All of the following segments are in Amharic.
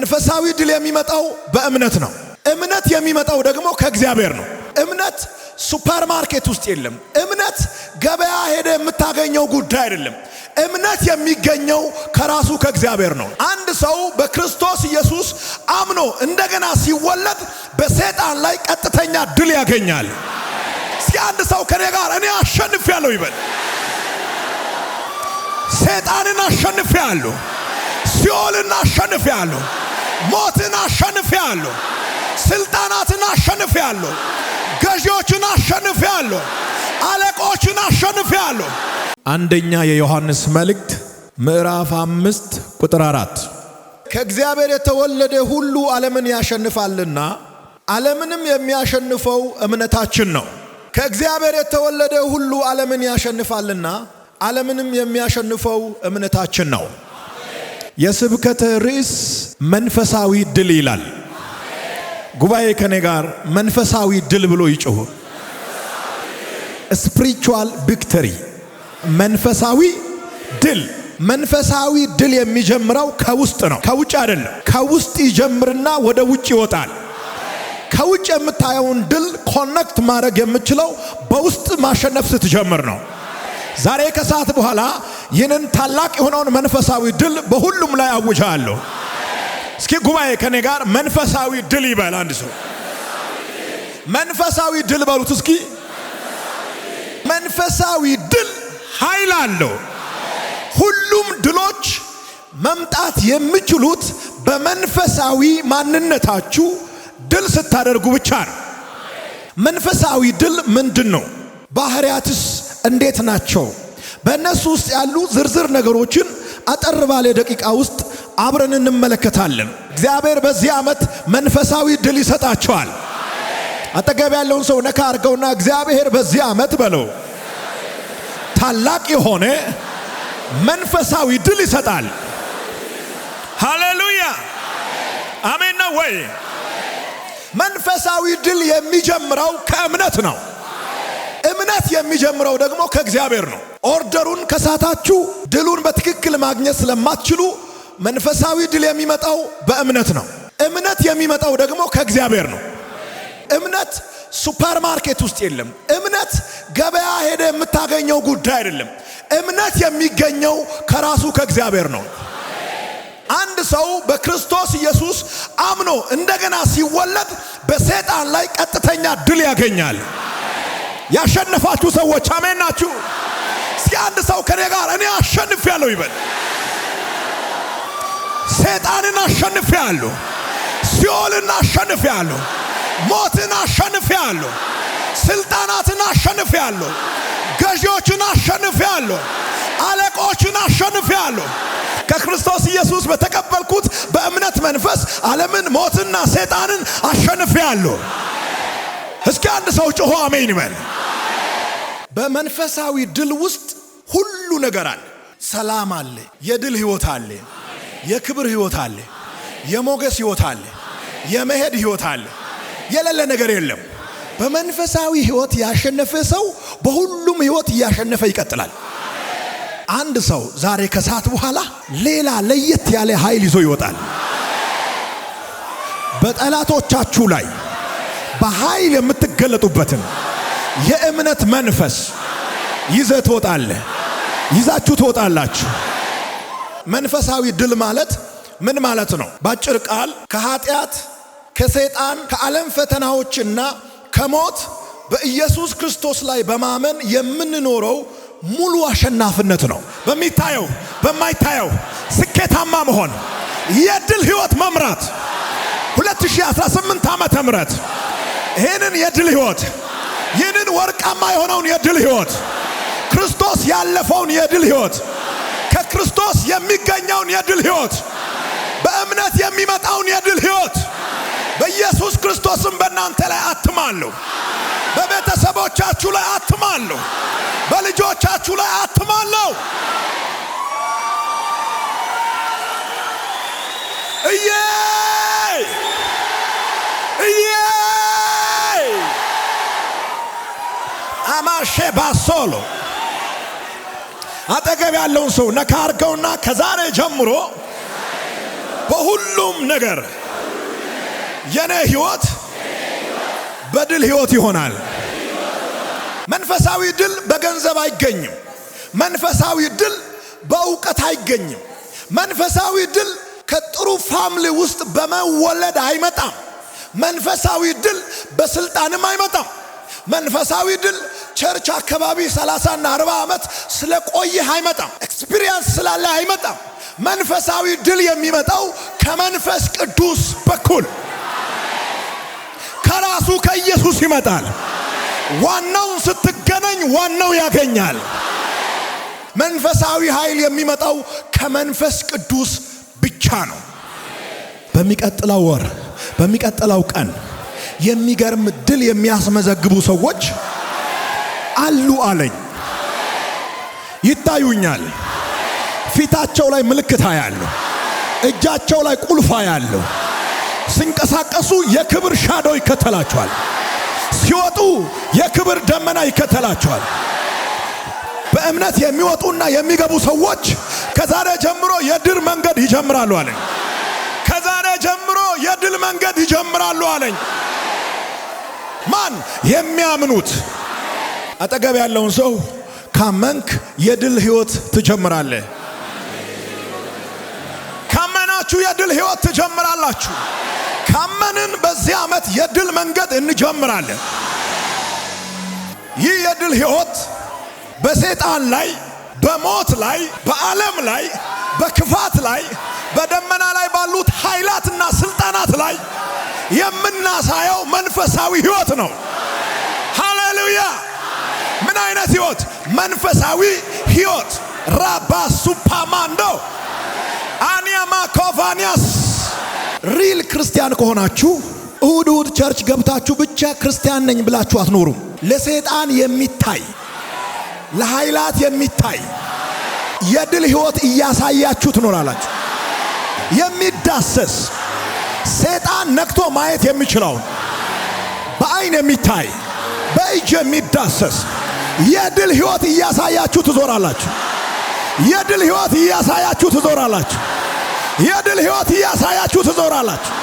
መንፈሳዊ ድል የሚመጣው በእምነት ነው። እምነት የሚመጣው ደግሞ ከእግዚአብሔር ነው። እምነት ሱፐርማርኬት ውስጥ የለም። እምነት ገበያ ሄደ የምታገኘው ጉዳይ አይደለም። እምነት የሚገኘው ከራሱ ከእግዚአብሔር ነው። አንድ ሰው በክርስቶስ ኢየሱስ አምኖ እንደገና ሲወለድ በሰይጣን ላይ ቀጥተኛ ድል ያገኛል። እስኪ አንድ ሰው ከኔ ጋር እኔ አሸንፌያለሁ ይበል። ሰይጣንን አሸንፌያለሁ፣ ሲኦልን አሸንፌያለሁ፣ ሞትን አሸንፌያለሁ፣ ስልጣናትን አሸንፌያለሁ፣ ገዢዎችን አሸንፌያለሁ፣ አለቆችን አሸንፌያለሁ። አንደኛ የዮሐንስ መልእክት ምዕራፍ 5 ቁጥር 4 ከእግዚአብሔር የተወለደ ሁሉ ዓለምን ያሸንፋልና ዓለምንም የሚያሸንፈው እምነታችን ነው። ከእግዚአብሔር የተወለደ ሁሉ ዓለምን ያሸንፋልና ዓለምንም የሚያሸንፈው እምነታችን ነው። የስብከተ ርዕስ መንፈሳዊ ድል ይላል። ጉባኤ ከኔ ጋር መንፈሳዊ ድል ብሎ ይጮህ። ስፒሪቹዋል ቪክተሪ፣ መንፈሳዊ ድል። መንፈሳዊ ድል የሚጀምረው ከውስጥ ነው፣ ከውጭ አይደለም። ከውስጥ ይጀምርና ወደ ውጭ ይወጣል። ከውጭ የምታየውን ድል ኮኔክት ማድረግ የምችለው በውስጥ ማሸነፍ ስትጀምር ነው። ዛሬ ከሰዓት በኋላ ይህንን ታላቅ የሆነውን መንፈሳዊ ድል በሁሉም ላይ አውጃለሁ። እስኪ ጉባኤ ከኔ ጋር መንፈሳዊ ድል ይበል። አንድ ሰው መንፈሳዊ ድል በሉት እስኪ። መንፈሳዊ ድል ኃይል አለው። ሁሉም ድሎች መምጣት የሚችሉት በመንፈሳዊ ማንነታችሁ ድል ስታደርጉ ብቻ ነው። መንፈሳዊ ድል ምንድን ነው? ባህሪያትስ እንዴት ናቸው? በእነሱ ውስጥ ያሉ ዝርዝር ነገሮችን አጠር ባለ ደቂቃ ውስጥ አብረን እንመለከታለን። እግዚአብሔር በዚህ ዓመት መንፈሳዊ ድል ይሰጣቸዋል። አጠገብ ያለውን ሰው ነካ አድርገውና እግዚአብሔር በዚህ ዓመት በለው ታላቅ የሆነ መንፈሳዊ ድል ይሰጣል። ሃሌሉያ አሜን ነው ወይ? መንፈሳዊ ድል የሚጀምረው ከእምነት ነው። እምነት የሚጀምረው ደግሞ ከእግዚአብሔር ነው። ኦርደሩን ከሳታችሁ ድሉን በትክክል ማግኘት ስለማትችሉ መንፈሳዊ ድል የሚመጣው በእምነት ነው። እምነት የሚመጣው ደግሞ ከእግዚአብሔር ነው። እምነት ሱፐርማርኬት ውስጥ የለም። እምነት ገበያ ሄደ የምታገኘው ጉዳይ አይደለም። እምነት የሚገኘው ከራሱ ከእግዚአብሔር ነው። አንድ ሰው በክርስቶስ ኢየሱስ አምኖ እንደገና ሲወለድ በሰይጣን ላይ ቀጥተኛ ድል ያገኛል። ያሸነፋችሁ ሰዎች አሜን ናችሁ? እስኪ አንድ ሰው ከኔ ጋር እኔ አሸንፌያለሁ ይበል። ሰይጣንን አሸንፌያለሁ፣ ሲኦልን አሸንፌያለሁ፣ ሞትን አሸንፌያለሁ፣ ስልጣናትን አሸንፌያለሁ፣ ገዢዎችን አሸንፌያለሁ፣ አለቆችን አሸንፌያለሁ። ከክርስቶስ ኢየሱስ በተቀበልኩት በእምነት መንፈስ ዓለምን፣ ሞትና ሰይጣንን አሸንፌያለሁ። እስኪ አንድ ሰው ጮሆ አሜን ይበል። በመንፈሳዊ ድል ውስጥ ሁሉ ነገር አለ። ሰላም አለ፣ የድል ህይወት አለ፣ የክብር ህይወት አለ፣ የሞገስ ህይወት አለ፣ የመሄድ ህይወት አለ። የሌለ ነገር የለም። በመንፈሳዊ ህይወት ያሸነፈ ሰው በሁሉም ህይወት እያሸነፈ ይቀጥላል። አንድ ሰው ዛሬ ከሰዓት በኋላ ሌላ ለየት ያለ ኃይል ይዞ ይወጣል። በጠላቶቻችሁ ላይ በኃይል የምትገለጡበትን የእምነት መንፈስ ይዘህ ትወጣለህ፣ ይዛችሁ ትወጣላችሁ። መንፈሳዊ ድል ማለት ምን ማለት ነው? ባጭር ቃል ከኃጢአት፣ ከሰይጣን፣ ከዓለም ፈተናዎችና ከሞት በኢየሱስ ክርስቶስ ላይ በማመን የምንኖረው ሙሉ አሸናፊነት ነው። በሚታየው በማይታየው ስኬታማ መሆን፣ የድል ህይወት መምራት 2018 ዓመተ ምህረት ይህንን የድል ህይወት፣ ይህንን ወርቃማ የሆነውን የድል ህይወት፣ ክርስቶስ ያለፈውን የድል ህይወት፣ ከክርስቶስ የሚገኘውን የድል ህይወት፣ በእምነት የሚመጣውን የድል ህይወት በኢየሱስ ክርስቶስም በእናንተ ላይ አትማለሁ። በቤተሰቦቻችሁ ላይ አትማለሁ። በልጆቻችሁ ላይ አትማለሁ። አማሼ ባሶሎ አጠገብ ያለውን ሰው ነካ አድርገውና ከዛሬ ጀምሮ በሁሉም ነገር የኔ ህይወት በድል ህይወት ይሆናል። መንፈሳዊ ድል በገንዘብ አይገኝም። መንፈሳዊ ድል በእውቀት አይገኝም። መንፈሳዊ ድል ከጥሩ ፋሚሊ ውስጥ በመወለድ አይመጣም። መንፈሳዊ ድል በስልጣንም አይመጣም። መንፈሳዊ ድል ቸርች አካባቢ 30 እና 40 ዓመት ስለቆየህ አይመጣም። ኤክስፒሪየንስ ስላለ አይመጣም። መንፈሳዊ ድል የሚመጣው ከመንፈስ ቅዱስ በኩል ከራሱ ከኢየሱስ ይመጣል። ዋናውን ስትገናኝ ዋናው ያገኛል። መንፈሳዊ ኃይል የሚመጣው ከመንፈስ ቅዱስ ብቻ ነው። በሚቀጥለው ወር በሚቀጥለው ቀን የሚገርም ድል የሚያስመዘግቡ ሰዎች አሉ አለኝ። ይታዩኛል። ፊታቸው ላይ ምልክት አያለሁ። እጃቸው ላይ ቁልፍ አያለሁ። ሲንቀሳቀሱ የክብር ሻዶ ይከተላቸዋል። ሲወጡ የክብር ደመና ይከተላቸዋል። በእምነት የሚወጡና የሚገቡ ሰዎች ከዛሬ ጀምሮ የድል መንገድ ይጀምራሉ አለኝ። ከዛሬ ጀምሮ የድል መንገድ ይጀምራሉ አለኝ። ማን? የሚያምኑት። አጠገብ ያለውን ሰው ካመንክ የድል ህይወት ትጀምራለህ። ካመናችሁ የድል ህይወት ትጀምራላችሁ። ካመንን በዚህ ዓመት የድል መንገድ እንጀምራለን። ይህ የድል ህይወት በሰይጣን ላይ፣ በሞት ላይ፣ በዓለም ላይ፣ በክፋት ላይ፣ በደመና ላይ ባሉት ኃይላትና ስልጣናት ላይ የምናሳየው መንፈሳዊ ህይወት ነው። ሃሌሉያ! ምን አይነት ህይወት? መንፈሳዊ ህይወት። ራባ ሱፓማንዶ አኒያማ ኮቫኒያስ። ሪል ክርስቲያን ከሆናችሁ እሁድ እሁድ ቸርች ገብታችሁ ብቻ ክርስቲያን ነኝ ብላችሁ አትኖሩም። ለሰይጣን የሚታይ ለኃይላት የሚታይ የድል ህይወት እያሳያችሁ ትኖራላችሁ። የሚዳሰስ ሰይጣን ነክቶ ማየት የሚችለውን በአይን የሚታይ በእጅ የሚዳሰስ የድል ህይወት እያሳያችሁ ትዞራላችሁ። የድል ህይወት እያሳያችሁ ትዞራላችሁ። የድል ህይወት እያሳያችሁ ትዞራላችሁ።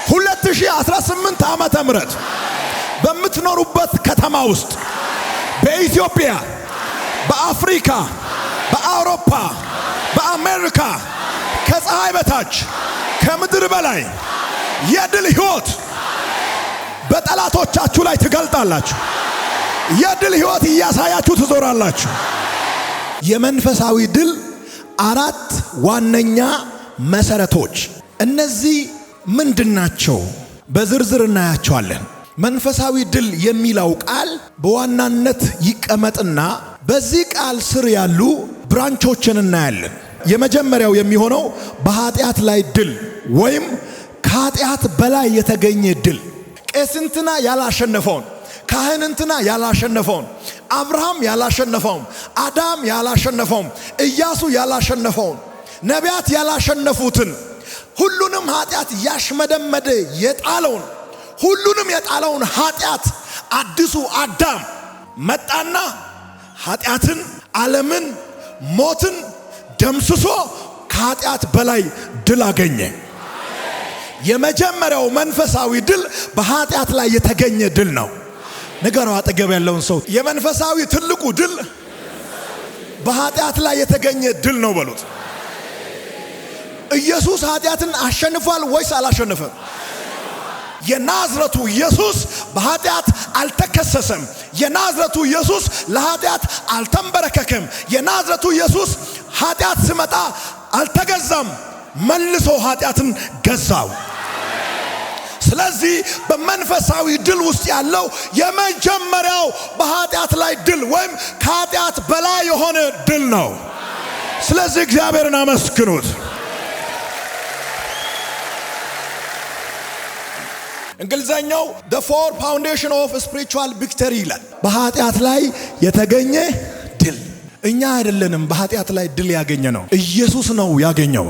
2018 ዓመተ ምህረት በምትኖሩበት ከተማ ውስጥ በኢትዮጵያ፣ በአፍሪካ፣ በአውሮፓ፣ በአሜሪካ ከፀሐይ በታች ከምድር በላይ የድል ህይወት በጠላቶቻችሁ ላይ ትገልጣላችሁ። የድል ህይወት እያሳያችሁ ትዞራላችሁ። የመንፈሳዊ ድል 4 ዋነኛ መሰረቶች። እነዚህ ምንድናቸው? በዝርዝር እናያቸዋለን። መንፈሳዊ ድል የሚለው ቃል በዋናነት ይቀመጥና በዚህ ቃል ስር ያሉ ብራንቾችን እናያለን። የመጀመሪያው የሚሆነው በኃጢአት ላይ ድል ወይም ከኃጢአት በላይ የተገኘ ድል። ቄስንትና ያላሸነፈውን፣ ካህንንትና ያላሸነፈውን፣ አብርሃም ያላሸነፈውን፣ አዳም ያላሸነፈውን፣ ኢያሱ ያላሸነፈውን፣ ነቢያት ያላሸነፉትን ሁሉንም ኃጢአት ያሽመደመደ የጣለውን ሁሉንም የጣለውን ኃጢአት አዲሱ አዳም መጣና ኃጢአትን፣ ዓለምን፣ ሞትን ደምስሶ ከኃጢአት በላይ ድል አገኘ። የመጀመሪያው መንፈሳዊ ድል በኃጢአት ላይ የተገኘ ድል ነው። ንገረው አጠገብ ያለውን ሰው የመንፈሳዊ ትልቁ ድል በኃጢአት ላይ የተገኘ ድል ነው በሉት። ኢየሱስ ኃጢአትን አሸንፏል ወይስ አላሸነፈም? የናዝረቱ ኢየሱስ በኃጢአት አልተከሰሰም። የናዝረቱ ኢየሱስ ለኃጢአት አልተንበረከከም። የናዝረቱ ኢየሱስ ኃጢአት ሲመጣ አልተገዛም፣ መልሶ ኃጢአትን ገዛው። ስለዚህ በመንፈሳዊ ድል ውስጥ ያለው የመጀመሪያው በኃጢአት ላይ ድል ወይም ከኃጢአት በላይ የሆነ ድል ነው። ስለዚህ እግዚአብሔርን አመስግኑት። እንግሊዘኛው the four foundation of spiritual victory ይላል። በኃጢአት ላይ የተገኘ ድል። እኛ አይደለንም በኃጢአት ላይ ድል ያገኘ ነው፣ ኢየሱስ ነው ያገኘው።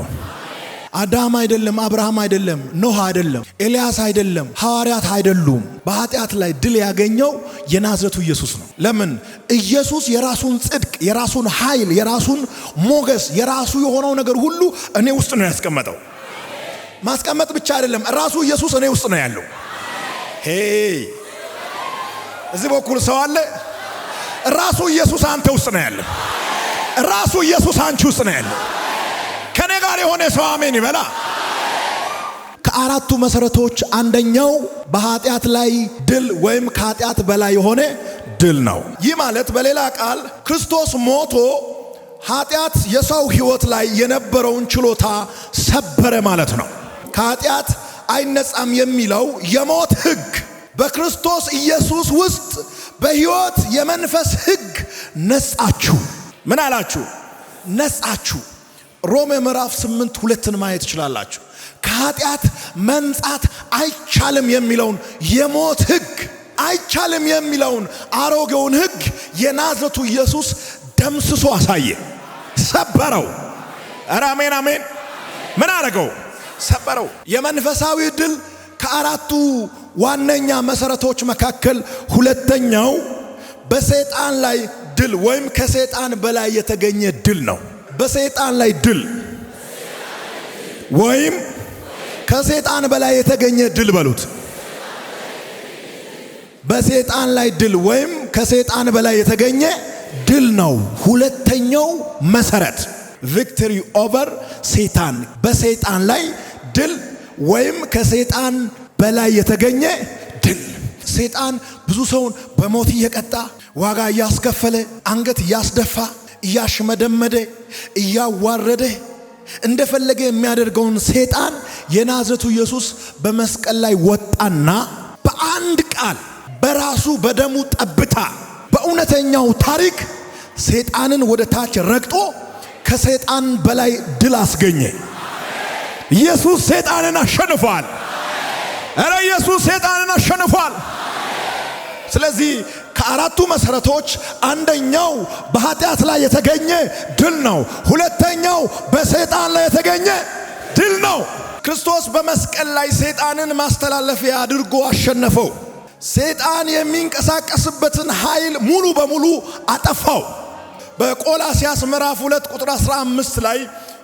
አዳም አይደለም፣ አብርሃም አይደለም፣ ኖህ አይደለም፣ ኤልያስ አይደለም፣ ሐዋርያት አይደሉም። በኃጢአት ላይ ድል ያገኘው የናዝሬቱ ኢየሱስ ነው። ለምን? ኢየሱስ የራሱን ጽድቅ፣ የራሱን ኃይል፣ የራሱን ሞገስ፣ የራሱ የሆነው ነገር ሁሉ እኔ ውስጥ ነው ያስቀመጠው። ማስቀመጥ ብቻ አይደለም፣ ራሱ ኢየሱስ እኔ ውስጥ ነው ያለው። ሄይ እዚህ በኩል ሰው አለ። ራሱ ኢየሱስ አንተ ውስጥ ነው ያለው። ራሱ ኢየሱስ አንቺ ውስጥ ነው ያለው። ከኔ ጋር የሆነ ሰው አሜን ይበላ። ከአራቱ መሰረቶች አንደኛው በኃጢአት ላይ ድል ወይም ከኃጢአት በላይ የሆነ ድል ነው። ይህ ማለት በሌላ ቃል ክርስቶስ ሞቶ ኃጢአት የሰው ሕይወት ላይ የነበረውን ችሎታ ሰበረ ማለት ነው። ከኃጢአት አይነጻም የሚለው የሞት ሕግ በክርስቶስ ኢየሱስ ውስጥ በሕይወት የመንፈስ ሕግ ነጻችሁ። ምን አላችሁ? ነጻችሁ። ሮሜ ምዕራፍ 8:2 ማየት ትችላላችሁ። ከኃጢአት መንጻት አይቻልም የሚለውን የሞት ሕግ አይቻልም የሚለውን አሮጌውን ሕግ የናዝሬቱ ኢየሱስ ደምስሶ አሳየ፣ ሰበረው። ኧረ አሜን አሜን። ምን አረገው? ሰበረው። የመንፈሳዊ ድል ከአራቱ ዋነኛ መሰረቶች መካከል ሁለተኛው በሰይጣን ላይ ድል ወይም ከሰይጣን በላይ የተገኘ ድል ነው። በሰይጣን ላይ ድል ወይም ከሰይጣን በላይ የተገኘ ድል በሉት። በሰይጣን ላይ ድል ወይም ከሰይጣን በላይ የተገኘ ድል ነው ሁለተኛው መሰረት። ቪክቶሪ ኦቨር ሰይጣን፣ በሰይጣን ላይ ድል ወይም ከሰይጣን በላይ የተገኘ ድል። ሰይጣን ብዙ ሰውን በሞት እየቀጣ ዋጋ እያስከፈለ አንገት እያስደፋ እያሽመደመደ እያዋረደ እንደፈለገ የሚያደርገውን ሰይጣን የናዝሬቱ ኢየሱስ በመስቀል ላይ ወጣና በአንድ ቃል በራሱ በደሙ ጠብታ በእውነተኛው ታሪክ ሰይጣንን ወደ ታች ረግጦ ከሰይጣን በላይ ድል አስገኘ። ኢየሱስ ሰይጣንን አሸንፏል። እረ ኢየሱስ ሰይጣንን አሸንፏል። ስለዚህ ከአራቱ መሰረቶች አንደኛው በኃጢአት ላይ የተገኘ ድል ነው። ሁለተኛው በሰይጣን ላይ የተገኘ ድል ነው። ክርስቶስ በመስቀል ላይ ሰይጣንን ማስተላለፊያ አድርጎ አሸነፈው። ሰይጣን የሚንቀሳቀስበትን ኃይል ሙሉ በሙሉ አጠፋው። በቆላስያስ ምዕራፍ 2 ቁጥር 15 ላይ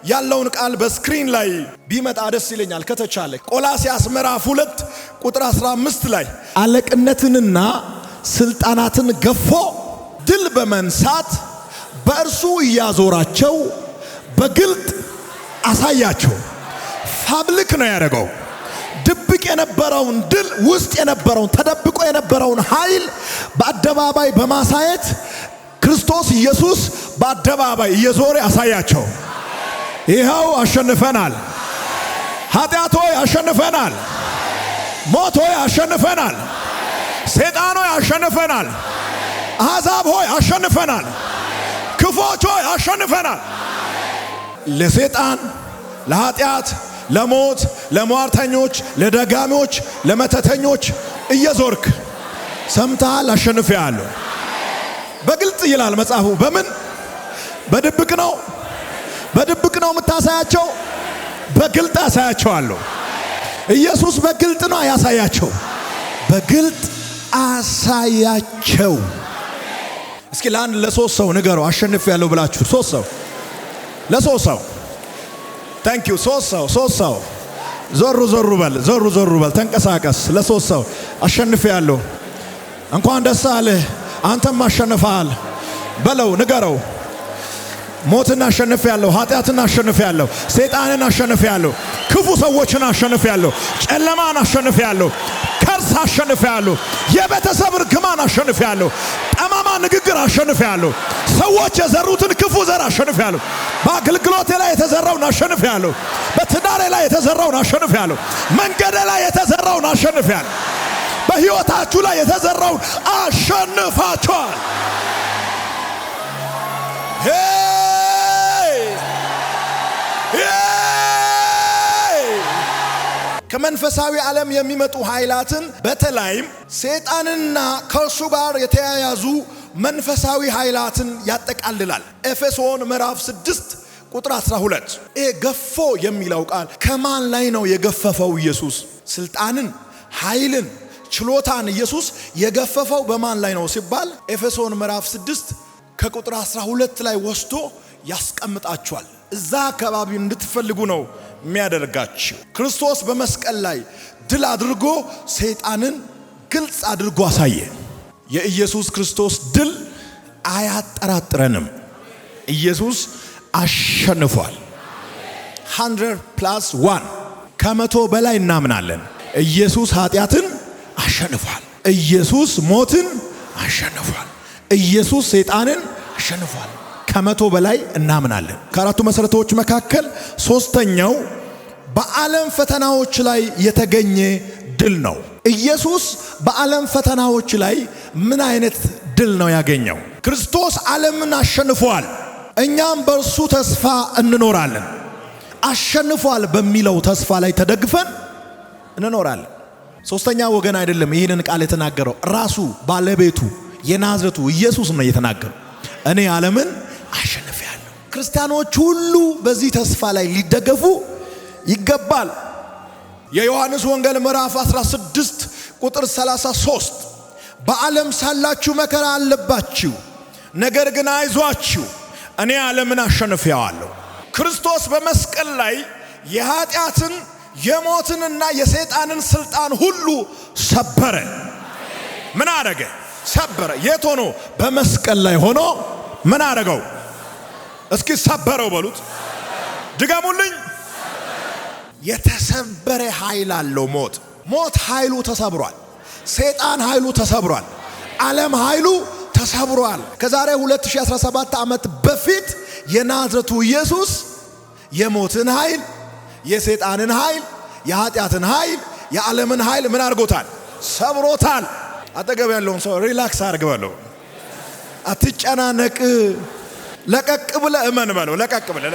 ያለውን ቃል በስክሪን ላይ ቢመጣ ደስ ይለኛል ከተቻለ። ቆላስያስ ምዕራፍ 2 ቁጥር 15 ላይ አለቅነትንና ስልጣናትን ገፎ ድል በመንሳት በእርሱ እያዞራቸው በግልጥ አሳያቸው። ፋብሊክ ነው ያደረገው። ድብቅ የነበረውን ድል፣ ውስጥ የነበረውን ተደብቆ የነበረውን ኃይል በአደባባይ በማሳየት ክርስቶስ ኢየሱስ በአደባባይ እየዞረ ያሳያቸው። ይኸው አሸንፈናል። ኃጢአት ሆይ አሸንፈናል። ሞት ሆይ አሸንፈናል። ሰይጣን ሆይ አሸንፈናል። አሕዛብ ሆይ አሸንፈናል። ክፎች ሆይ አሸንፈናል። ለሰይጣን፣ ለኃጢአት፣ ለሞት፣ ለሟርተኞች፣ ለደጋሚዎች፣ ለመተተኞች እየዞርክ ሰምተሃል፣ አሸንፌአለሁ። በግልጽ ይላል መጽሐፉ። በምን? በድብቅ ነው። በድብቅ ነው የምታሳያቸው፣ በግልጥ አሳያቸዋለሁ። ኢየሱስ በግልጥ ነው ያሳያቸው። በግልጥ አሳያቸው። እስኪ ለአንድ ለሶስት ሰው ንገረው አሸንፌአለሁ ብላችሁ። ሶስት ሰው ለሶስት ሰው ታንክ ዩ። ሶስት ሰው ዞሩ በል ተንቀሳቀስ። ለሶስት ሰው አሸንፌአለሁ። እንኳን ደስ አለህ አንተም አሸንፈሃል በለው፣ ንገረው። ሞትን አሸንፌአለሁ፣ ኃጢአትን አሸንፌአለሁ፣ ሰይጣንን አሸንፌአለሁ፣ ክፉ ሰዎችን አሸንፌአለሁ፣ ጨለማን አሸንፌአለሁ፣ ከርስ አሸንፌአለሁ፣ የቤተሰብ ርግማን አሸንፌአለሁ፣ ጠማማ ንግግር አሸንፌአለሁ፣ ሰዎች የዘሩትን ክፉ ዘር አሸንፌአለሁ፣ በአገልግሎቴ ላይ የተዘራውን አሸንፌአለሁ፣ በትዳሬ ላይ የተዘራውን አሸንፌአለሁ፣ መንገዴ ላይ የተዘራውን አሸንፌአለሁ፣ በሕይወታችሁ ላይ የተዘራውን አሸንፋችኋል። ከመንፈሳዊ ዓለም የሚመጡ ኃይላትን በተለይም ሰይጣንና ከእርሱ ጋር የተያያዙ መንፈሳዊ ኃይላትን ያጠቃልላል። ኤፌሶን ምዕራፍ 6 ቁጥር 12 ገፎ የሚለው ቃል ከማን ላይ ነው የገፈፈው? ኢየሱስ ስልጣንን፣ ኃይልን፣ ችሎታን ኢየሱስ የገፈፈው በማን ላይ ነው ሲባል ኤፌሶን ምዕራፍ 6 ከቁጥር 12 ላይ ወስዶ ያስቀምጣቸዋል። እዛ አካባቢ እንድትፈልጉ ነው የሚያደርጋችሁ። ክርስቶስ በመስቀል ላይ ድል አድርጎ ሰይጣንን ግልጽ አድርጎ አሳየ። የኢየሱስ ክርስቶስ ድል አያጠራጥረንም። ኢየሱስ አሸንፏል። 100+1 ከመቶ በላይ እናምናለን። ኢየሱስ ኃጢአትን አሸንፏል። ኢየሱስ ሞትን አሸንፏል። ኢየሱስ ሰይጣንን አሸንፏል። ከመቶ በላይ እናምናለን። ከአራቱ መሰረቶች መካከል ሶስተኛው በዓለም ፈተናዎች ላይ የተገኘ ድል ነው። ኢየሱስ በዓለም ፈተናዎች ላይ ምን አይነት ድል ነው ያገኘው? ክርስቶስ ዓለምን አሸንፏል። እኛም በእርሱ ተስፋ እንኖራለን። አሸንፏል በሚለው ተስፋ ላይ ተደግፈን እንኖራለን። ሶስተኛ ወገን አይደለም ይህንን ቃል የተናገረው፣ ራሱ ባለቤቱ የናዝሬቱ ኢየሱስ ነው የተናገረው። እኔ ዓለምን አሸንፌያለሁ። ክርስቲያኖች ሁሉ በዚህ ተስፋ ላይ ሊደገፉ ይገባል። የዮሐንስ ወንጌል ምዕራፍ 16 ቁጥር 33 በዓለም ሳላችሁ መከራ አለባችሁ፣ ነገር ግን አይዟችሁ እኔ ዓለምን አሸንፌዋለሁ። ክርስቶስ በመስቀል ላይ የኃጢአትን የሞትንና የሰይጣንን ስልጣን ሁሉ ሰበረ። ምን አረገ? ሰበረ። የት ሆኖ? በመስቀል ላይ ሆኖ ምን አረገው? እስኪ ሰበረው በሉት። ድገሙልኝ። የተሰበረ ኃይል አለው ሞት። ሞት ኃይሉ ተሰብሯል። ሰይጣን ኃይሉ ተሰብሯል። ዓለም ኃይሉ ተሰብሯል። ከዛሬ 2017 ዓመት በፊት የናዝሬቱ ኢየሱስ የሞትን ኃይል፣ የሰይጣንን ኃይል፣ የኃጢአትን ኃይል፣ የዓለምን ኃይል ምን አድርጎታል? ሰብሮታል። አጠገብ ያለውን ሰው ሪላክስ አድርግ በለው። አትጨናነቅ፣ ለቀቅ ብለ እመን በለው። ለቀቅ ብለ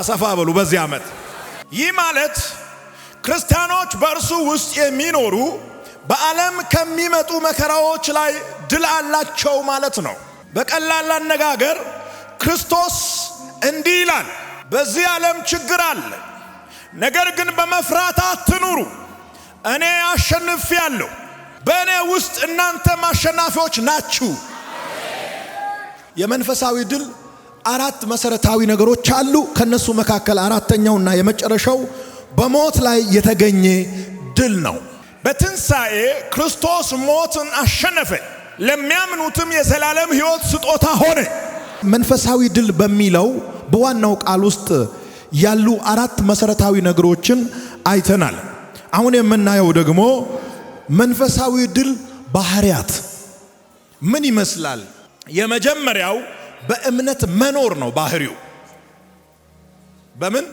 ሰፋ በሉ በዚህ ዓመት። ይህ ማለት ክርስቲያኖች በእርሱ ውስጥ የሚኖሩ በዓለም ከሚመጡ መከራዎች ላይ ድል አላቸው ማለት ነው። በቀላል አነጋገር ክርስቶስ እንዲህ ይላል፣ በዚህ ዓለም ችግር አለ፣ ነገር ግን በመፍራት አትኑሩ፣ እኔ አሸንፌአለሁ፣ በእኔ ውስጥ እናንተም አሸናፊዎች ናችሁ። የመንፈሳዊ ድል አራት መሰረታዊ ነገሮች አሉ። ከነሱ መካከል አራተኛውና የመጨረሻው በሞት ላይ የተገኘ ድል ነው። በትንሣኤ ክርስቶስ ሞትን አሸነፈ፣ ለሚያምኑትም የዘላለም ሕይወት ስጦታ ሆነ። መንፈሳዊ ድል በሚለው በዋናው ቃል ውስጥ ያሉ አራት መሰረታዊ ነገሮችን አይተናል። አሁን የምናየው ደግሞ መንፈሳዊ ድል ባህሪያት ምን ይመስላል? የመጀመሪያው በእምነት መኖር ነው። ባህሪው በምን?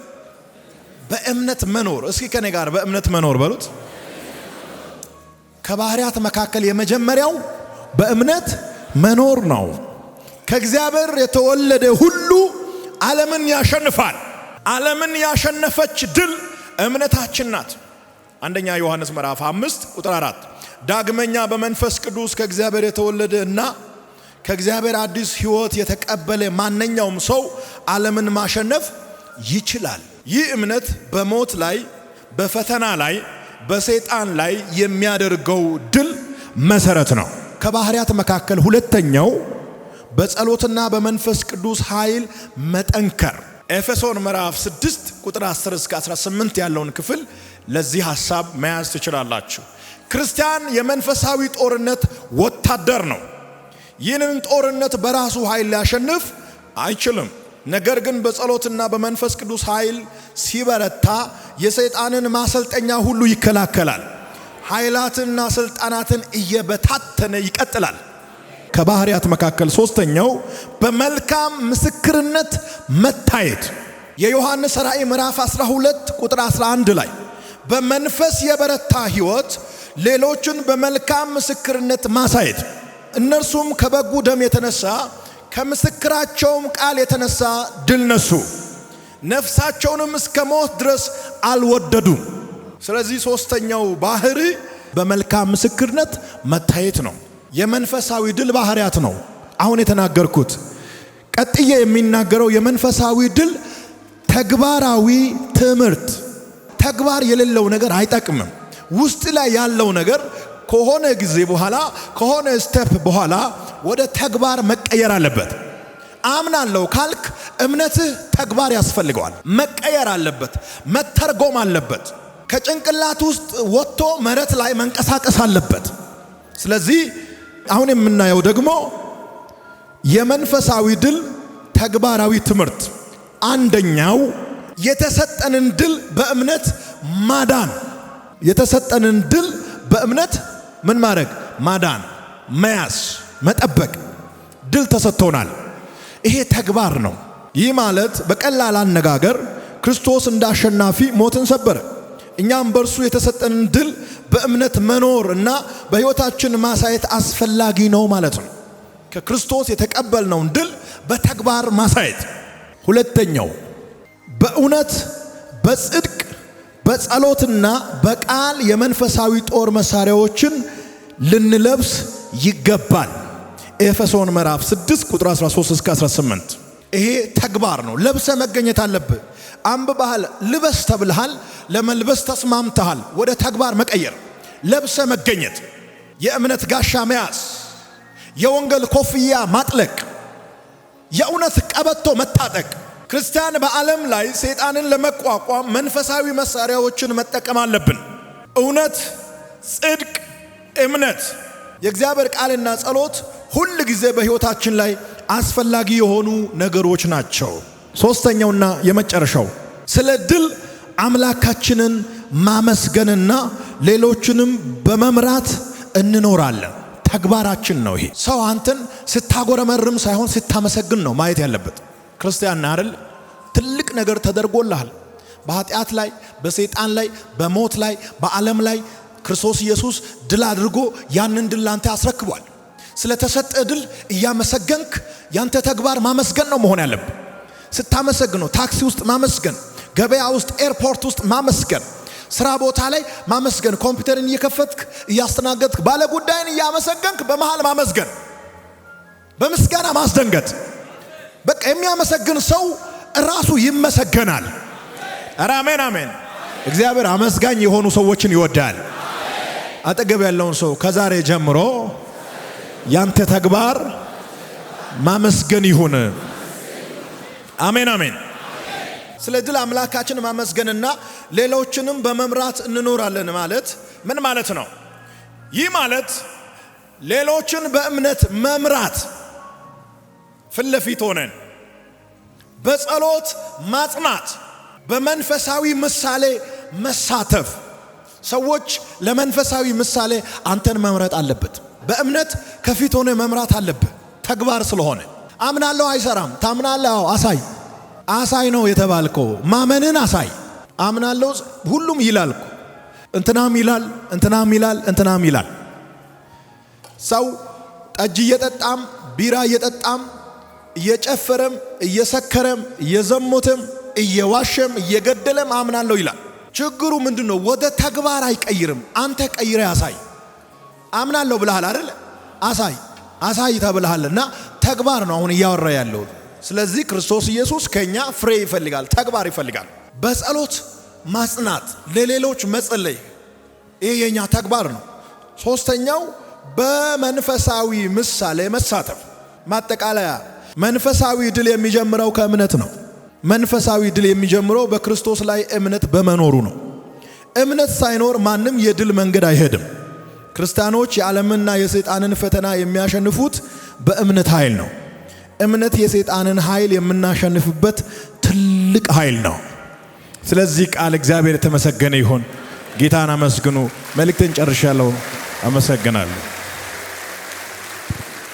በእምነት መኖር። እስኪ ከኔ ጋር በእምነት መኖር በሉት። ከባህሪያት መካከል የመጀመሪያው በእምነት መኖር ነው። ከእግዚአብሔር የተወለደ ሁሉ ዓለምን ያሸንፋል። ዓለምን ያሸነፈች ድል እምነታችን ናት። አንደኛ ዮሐንስ ምዕራፍ 5 ቁጥር 4 ዳግመኛ በመንፈስ ቅዱስ ከእግዚአብሔር የተወለደ እና ከእግዚአብሔር አዲስ ሕይወት የተቀበለ ማንኛውም ሰው ዓለምን ማሸነፍ ይችላል። ይህ እምነት በሞት ላይ፣ በፈተና ላይ፣ በሰይጣን ላይ የሚያደርገው ድል መሰረት ነው። ከባህሪያት መካከል ሁለተኛው በጸሎትና በመንፈስ ቅዱስ ኃይል መጠንከር። ኤፌሶን ምዕራፍ 6 ቁጥር 10 እስከ 18 ያለውን ክፍል ለዚህ ሐሳብ መያዝ ትችላላችሁ። ክርስቲያን የመንፈሳዊ ጦርነት ወታደር ነው። ይህንን ጦርነት በራሱ ኃይል ሊያሸንፍ አይችልም። ነገር ግን በጸሎትና በመንፈስ ቅዱስ ኃይል ሲበረታ የሰይጣንን ማሰልጠኛ ሁሉ ይከላከላል። ኃይላትና ስልጣናትን እየበታተነ ይቀጥላል። ከባህሪያት መካከል ሶስተኛው በመልካም ምስክርነት መታየት። የዮሐንስ ራእይ ምዕራፍ 12 ቁጥር 11 ላይ በመንፈስ የበረታ ሕይወት ሌሎችን በመልካም ምስክርነት ማሳየት። እነርሱም ከበጉ ደም የተነሳ ከምስክራቸውም ቃል የተነሳ ድል ነሱ፣ ነፍሳቸውንም እስከ ሞት ድረስ አልወደዱም። ስለዚህ ሶስተኛው ባህሪ በመልካም ምስክርነት መታየት ነው። የመንፈሳዊ ድል ባህሪያት ነው አሁን የተናገርኩት። ቀጥዬ የሚናገረው የመንፈሳዊ ድል ተግባራዊ ትምህርት። ተግባር የሌለው ነገር አይጠቅምም። ውስጥ ላይ ያለው ነገር ከሆነ ጊዜ በኋላ ከሆነ ስቴፕ በኋላ ወደ ተግባር መቀየር አለበት። አምናለሁ ካልክ እምነትህ ተግባር ያስፈልገዋል። መቀየር አለበት፣ መተርጎም አለበት። ከጭንቅላት ውስጥ ወጥቶ መሬት ላይ መንቀሳቀስ አለበት። ስለዚህ አሁን የምናየው ደግሞ የመንፈሳዊ ድል ተግባራዊ ትምህርት። አንደኛው የተሰጠንን ድል በእምነት ማዳን። የተሰጠንን ድል በእምነት ምን ማድረግ? ማዳን፣ መያዝ፣ መጠበቅ። ድል ተሰጥቶናል። ይሄ ተግባር ነው። ይህ ማለት በቀላል አነጋገር ክርስቶስ እንደ አሸናፊ ሞትን ሰበረ። እኛም በእርሱ የተሰጠንን ድል በእምነት መኖር እና በሕይወታችን ማሳየት አስፈላጊ ነው ማለት ነው። ከክርስቶስ የተቀበልነውን ድል በተግባር ማሳየት። ሁለተኛው በእውነት በጽድቅ በጸሎትና በቃል የመንፈሳዊ ጦር መሳሪያዎችን ልንለብስ ይገባል። ኤፌሶን ምዕራፍ 6 ቁጥር 13 እስከ 18። ይሄ ተግባር ነው። ለብሰ መገኘት አለብህ። አንብበሃል፣ ልበስ ተብልሃል፣ ለመልበስ ተስማምተሃል። ወደ ተግባር መቀየር፣ ለብሰ መገኘት፣ የእምነት ጋሻ መያዝ፣ የወንጌል ኮፍያ ማጥለቅ፣ የእውነት ቀበቶ መታጠቅ። ክርስቲያን በዓለም ላይ ሰይጣንን ለመቋቋም መንፈሳዊ መሳሪያዎችን መጠቀም አለብን። እውነት፣ ጽድቅ፣ እምነት፣ የእግዚአብሔር ቃልና ጸሎት ሁል ጊዜ በሕይወታችን ላይ አስፈላጊ የሆኑ ነገሮች ናቸው። ሶስተኛውና የመጨረሻው ስለ ድል አምላካችንን ማመስገንና ሌሎችንም በመምራት እንኖራለን። ተግባራችን ነው ይሄ። ሰው አንተን ስታጎረመርም ሳይሆን ስታመሰግን ነው ማየት ያለበት። ክርስቲያን ነህ አይደል? ትልቅ ነገር ተደርጎልሃል። በኃጢአት ላይ፣ በሰይጣን ላይ፣ በሞት ላይ፣ በዓለም ላይ ክርስቶስ ኢየሱስ ድል አድርጎ ያንን ድል ላንተ አስረክቧል። ስለተሰጠ ድል እያመሰገንክ ያንተ ተግባር ማመስገን ነው መሆን ያለብህ። ስታመሰግን ነው ታክሲ ውስጥ ማመስገን፣ ገበያ ውስጥ፣ ኤርፖርት ውስጥ ማመስገን፣ ስራ ቦታ ላይ ማመስገን፣ ኮምፒውተርን እየከፈትክ እያስተናገድክ ባለ ጉዳይን እያመሰገንክ በመሃል ማመስገን፣ በምስጋና ማስደንገጥ። በቃ የሚያመሰግን ሰው ራሱ ይመሰገናል። ኧረ አሜን አሜን። እግዚአብሔር አመስጋኝ የሆኑ ሰዎችን ይወዳል። አጠገብ ያለውን ሰው ከዛሬ ጀምሮ ያንተ ተግባር ማመስገን ይሁን። አሜን አሜን። ስለ ድል አምላካችን ማመስገንና ሌሎችንም በመምራት እንኖራለን ማለት ምን ማለት ነው? ይህ ማለት ሌሎችን በእምነት መምራት፣ ፊት ለፊት ሆነን በጸሎት ማጽናት፣ በመንፈሳዊ ምሳሌ መሳተፍ። ሰዎች ለመንፈሳዊ ምሳሌ አንተን መምረጥ አለበት። በእምነት ከፊት ሆነ መምራት አለብህ። ተግባር ስለሆነ አምናለሁ አይሰራም። ታምናለህ፣ አሳይ። አሳይ ነው የተባልከው። ማመንን አሳይ። አምናለሁ ሁሉም ይላል እኮ እንትናም ይላል፣ እንትናም ይላል፣ እንትናም ይላል። ሰው ጠጅ እየጠጣም ቢራ እየጠጣም እየጨፈረም እየሰከረም እየዘሞተም እየዋሸም እየገደለም አምናለሁ ይላል። ችግሩ ምንድነው? ወደ ተግባር አይቀይርም። አንተ ቀይረ አሳይ። አምናለሁ ብለሃል አይደል? አሳይ አሳይ ተብለሃልና ተግባር ነው አሁን እያወራ ያለው። ስለዚህ ክርስቶስ ኢየሱስ ከኛ ፍሬ ይፈልጋል፣ ተግባር ይፈልጋል። በጸሎት ማጽናት፣ ለሌሎች መጸለይ፣ ይሄ የኛ ተግባር ነው። ሶስተኛው በመንፈሳዊ ምሳሌ መሳተፍ። ማጠቃለያ መንፈሳዊ ድል የሚጀምረው ከእምነት ነው። መንፈሳዊ ድል የሚጀምረው በክርስቶስ ላይ እምነት በመኖሩ ነው። እምነት ሳይኖር ማንም የድል መንገድ አይሄድም። ክርስቲያኖች የዓለምና የሰይጣንን ፈተና የሚያሸንፉት በእምነት ኃይል ነው። እምነት የሰይጣንን ኃይል የምናሸንፍበት ትልቅ ኃይል ነው። ስለዚህ ቃል እግዚአብሔር የተመሰገነ ይሁን። ጌታን አመስግኑ። መልእክቴን ጨርሻለሁ። አመሰግናለሁ።